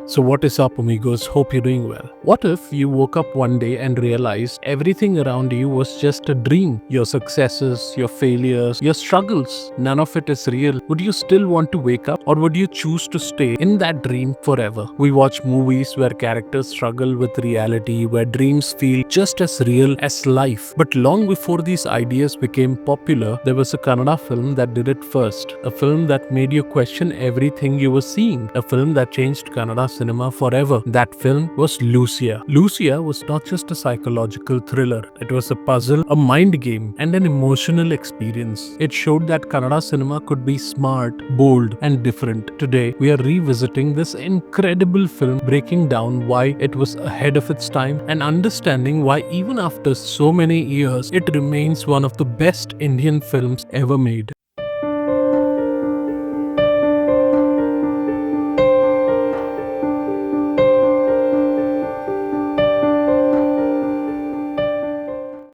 So, what is up, amigos? Hope you're doing well. What if you woke up one day and realized everything around you was just a dream? Your successes, your failures, your struggles, none of it is real. Would you still want to wake up, or would you choose to stay in that dream forever? We watch movies where characters struggle with reality, where dreams feel just as real as life. But long before these ideas became popular, there was a Kannada film that did it first. A film that made you question everything you were seeing. A film that changed Kannada cinema forever. That film was Lucia. Lucia was not just a psychological thriller. It was a puzzle, a mind game, and an emotional experience. It showed that Kannada cinema could be smart, bold, and different. Today, we are revisiting this incredible film, breaking down why it was ahead of its time and understanding why even after so many years, it remains one of the best Indian films ever made.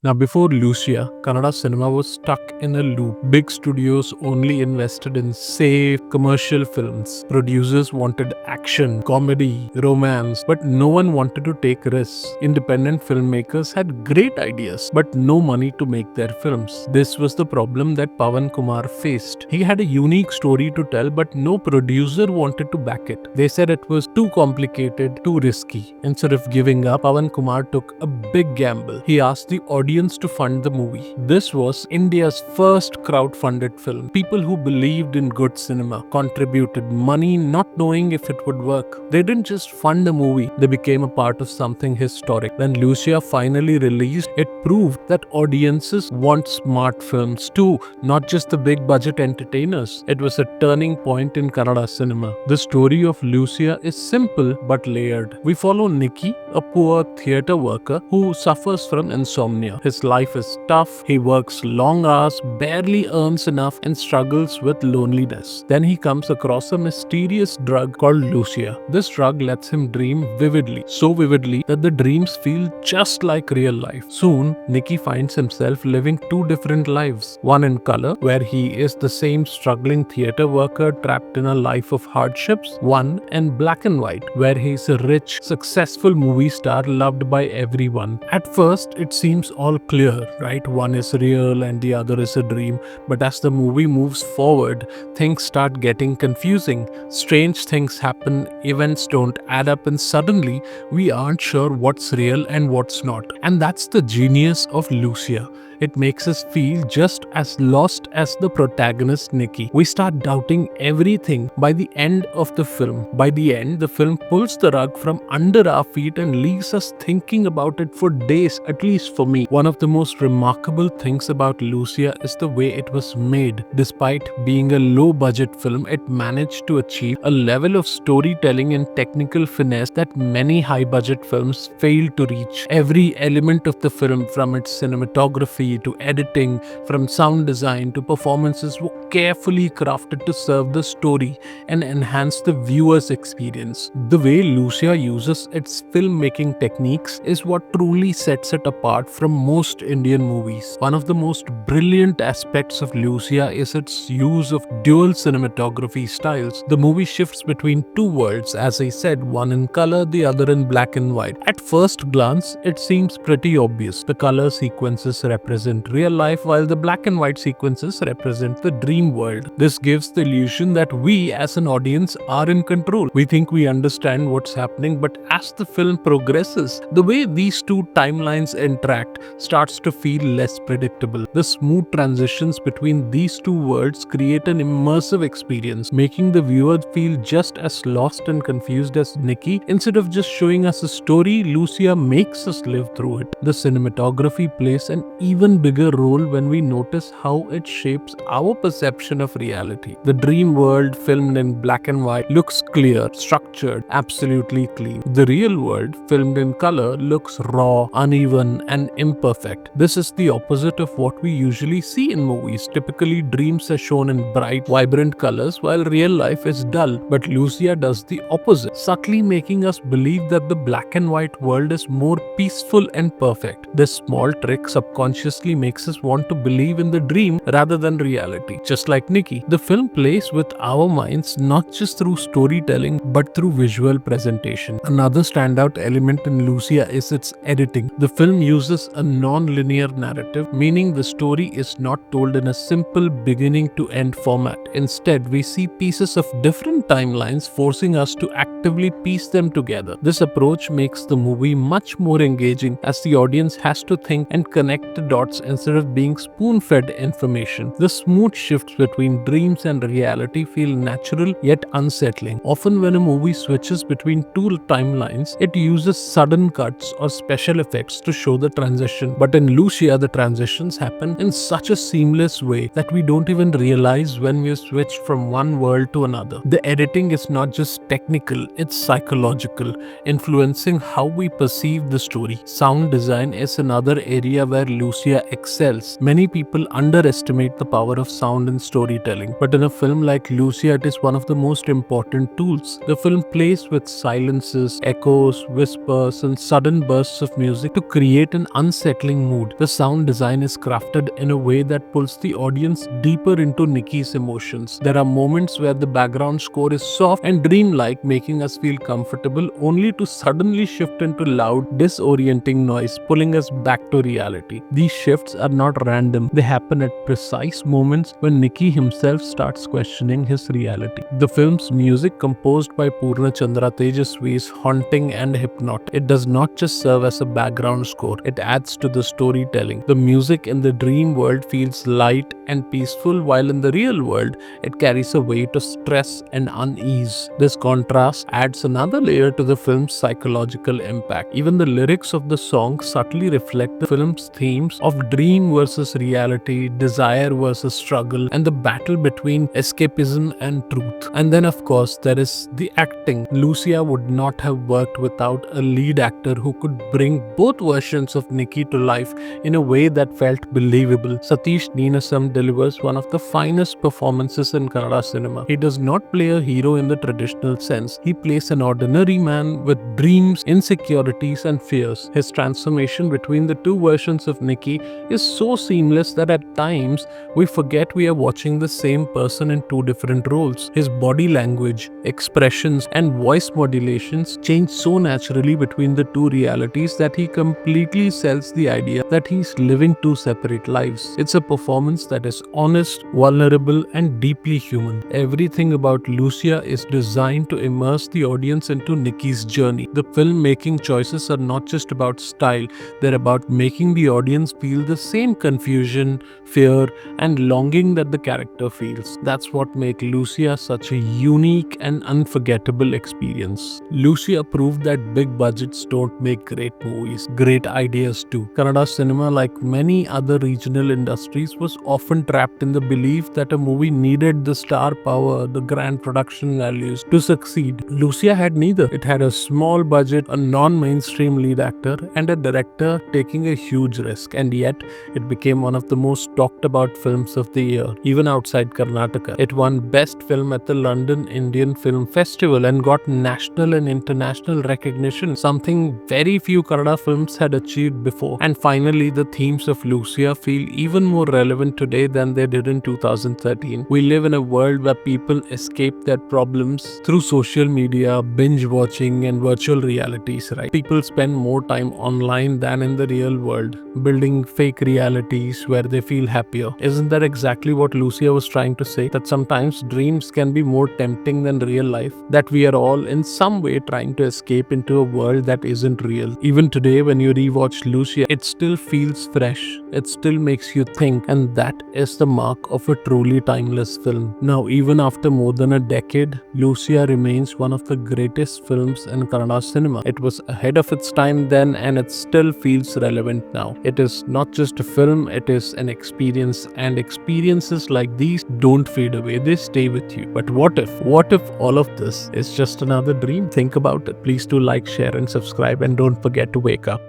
Now, before Lucia, Kannada cinema was stuck in a loop. Big studios only invested in safe, commercial films. Producers wanted action, comedy, romance, but no one wanted to take risks. Independent filmmakers had great ideas, but no money to make their films. This was the problem that Pawan Kumar faced. He had a unique story to tell, but no producer wanted to back it. They said it was too complicated, too risky. Instead of giving up, Pawan Kumar took a big gamble. He asked the audience to fund the movie. This was India's first crowdfunded film. People who believed in good cinema contributed money not knowing if it would work. They didn't just fund the movie, they became a part of something historic. When Lucia finally released, it proved that audiences want smart films too, not just the big budget entertainers. It was a turning point in Kannada cinema. The story of Lucia is simple but layered. We follow Nikki, a poor theatre worker who suffers from insomnia. His life is tough, he works long hours, barely earns enough, and struggles with loneliness. Then he comes across a mysterious drug called Lucia. This drug lets him dream vividly, so vividly that the dreams feel just like real life. Soon, Nicky finds himself living two different lives. One in color, where he is the same struggling theatre worker trapped in a life of hardships. One in black and white, where he is a rich, successful movie star loved by everyone. At first, it seems all clear, right? One is real and the other is a dream. But as the movie moves forward, things start getting confusing. Strange things happen, events don't add up, and suddenly we aren't sure what's real and what's not. And that's the genius of Lucia. It makes us feel just as lost as the protagonist Nikki. We start doubting everything by the end of the film. By the end, the film pulls the rug from under our feet and leaves us thinking about it for days, at least for me. One of the most remarkable things about Lucia is the way it was made. Despite being a low-budget film, it managed to achieve a level of storytelling and technical finesse that many high-budget films fail to reach. Every element of the film, from its cinematography to editing, from sound design to performances, were carefully crafted to serve the story and enhance the viewer's experience. The way Lucia uses its filmmaking techniques is what truly sets it apart from most Indian movies. One of the most brilliant aspects of Lucia is its use of dual cinematography styles. The movie shifts between two worlds, as I said, one in color, the other in black and white. At first glance, it seems pretty obvious. The color sequences represent real life, while the black and white sequences represent the dream world. This gives the illusion that we as an audience are in control. We think we understand what's happening, but as the film progresses, the way these two timelines interact starts to feel less predictable. The smooth transitions between these two worlds create an immersive experience, making the viewer feel just as lost and confused as Nikki. Instead of just showing us a story, Lucia makes us live through it. The cinematography plays an even bigger role when we notice how it shapes our perception of reality. The dream world, filmed in black and white, looks clear, structured, absolutely clean. The real world, filmed in color, looks raw, uneven, and imperfect. This is the opposite of what we usually see in movies. Typically, dreams are shown in bright, vibrant colors, while real life is dull. But Lucia does the opposite, subtly making us believe that the black and white world is more peaceful and perfect. This small trick subconsciously subconsciously makes us want to believe in the dream rather than reality. Just like Nikki, the film plays with our minds not just through storytelling but through visual presentation. Another standout element in Lucia is its editing. The film uses a non-linear narrative, meaning the story is not told in a simple beginning to end format. Instead, we see pieces of different timelines, forcing us to actively piece them together. This approach makes the movie much more engaging as the audience has to think and connect the dots instead of being spoon-fed information. The smooth shifts between dreams and reality feel natural yet unsettling. Often when a movie switches between two timelines, it uses sudden cuts or special effects to show the transition. But in Lucia, the transitions happen in such a seamless way that we don't even realize when we switched from one world to another. The editing is not just technical, it's psychological, influencing how we perceive the story. Sound design is another area where Lucia excels. Many people underestimate the power of sound in storytelling, but in a film like Lucia, it is one of the most important tools. The film plays with silences, echoes, whispers, and sudden bursts of music to create an unsettling mood. The sound design is crafted in a way that pulls the audience deeper into Nikki's emotions. There are moments where the background score is soft and dreamlike, making us feel comfortable, only to suddenly shift into loud, disorienting noise, pulling us back to reality. These shifts are not random. They happen at precise moments when Nikki himself starts questioning his reality. The film's music, composed by Purnachandra Tejasvi, is haunting and hypnotic. It does not just serve as a background score, it adds to the storytelling. The music in the dream world feels light and peaceful, while in the real world, it carries a weight of stress and unease. This contrast adds another layer to the film's psychological impact. Even the lyrics of the song subtly reflect the film's themes of dream versus reality, desire versus struggle, and the battle between escapism and truth. And then, of course, there is the acting. Lucia would not have worked without a lead actor who could bring both versions of Nikki to life in a way that felt believable. Satish Ninasam delivers one of the finest performances in Kannada cinema. He does not play a hero in the traditional sense. He plays an ordinary man with dreams, insecurities, and fears. His transformation between the two versions of Nikki is so seamless that at times we forget we are watching the same person in two different roles. His body language, expressions, and voice modulations change so naturally between the two realities that he completely sells the idea that he's living two separate lives. It's a performance that is honest, vulnerable, and deeply human. Everything about Lucia is designed to immerse the audience into Nikki's journey. The filmmaking choices are not just about style, they're about making the audience feel the same confusion, fear, and longing that the character feels. That's what makes Lucia such a unique and unforgettable experience. Lucia proved that big budgets don't make great movies, great ideas do. Kannada cinema, like many other regional industries, was often trapped in the belief that a movie needed the star power, the grand production values to succeed. Lucia had neither. It had a small budget, a non-mainstream lead actor, and a director taking a huge risk, and yet it became one of the most talked about films of the year, even outside Karnataka. It won Best Film at the London Indian Film Festival and got national and international recognition, something very few Kannada films had achieved before. And finally, the themes of Lucia feel even more relevant today than they did in 2013. We live in a world where people escape their problems through social media, binge watching, and virtual realities, right? People spend more time online than in the real world, building fake realities where they feel happier. Isn't that exactly what Lucia was trying to say? That sometimes dreams can be more tempting than real life, that we are all in some way trying to escape into a world that isn't real. Even today, when you rewatch Lucia, it still feels fresh, it still makes you think, and that is the mark of a truly timeless film. Now, even after more than a decade, Lucia remains one of the greatest films in Kannada cinema. It was ahead of its time then, and it still feels relevant now. It is not just a film, it is an experience, and experiences like these don't fade away, they stay with you. But what if all of this is just another dream? Think about it. Please do like, share, and subscribe, and don't forget to wake up.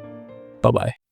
Bye bye.